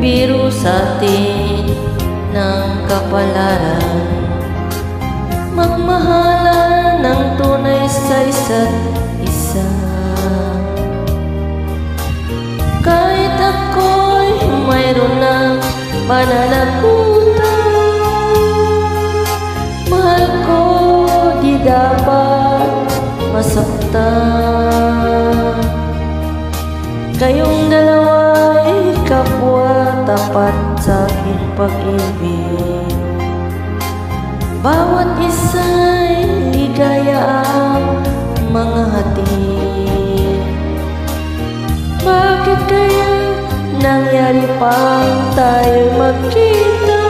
biro sa atin ng kapalaran. Magmahalan ng tunay sa isa't isa. Kahit ako'y mayroon ng pananagutan, mahal ko di dapat masaktan. Kayong dalawa'y kapwa tapat sa aking pag-ibig. Bawat isa'y ligaya ang mga hatid. Bakit kaya nangyari pang tayo'y magkita?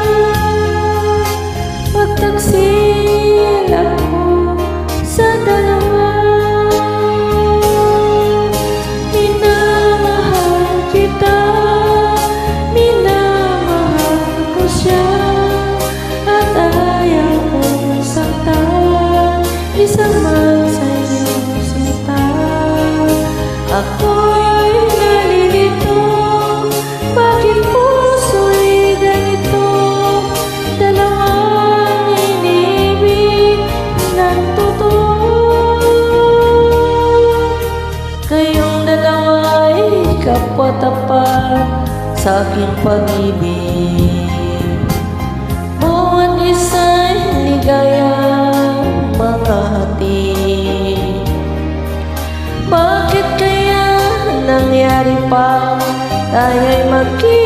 Pagtaksil ako sa dalawa. Minamahal kita, minamahal ko siya, at ayaw kong saktan isang man sa iyong sinta. Ako'y nalilito, bakit puso'y ganito? Dalawang inibig ng totoo. Kayong dalawa'y kapwa-tapat sa aking pag-ibig. Bawat isa'y ligayang mga hatid. Bakit kaya nangyari pa tayo'y magkita?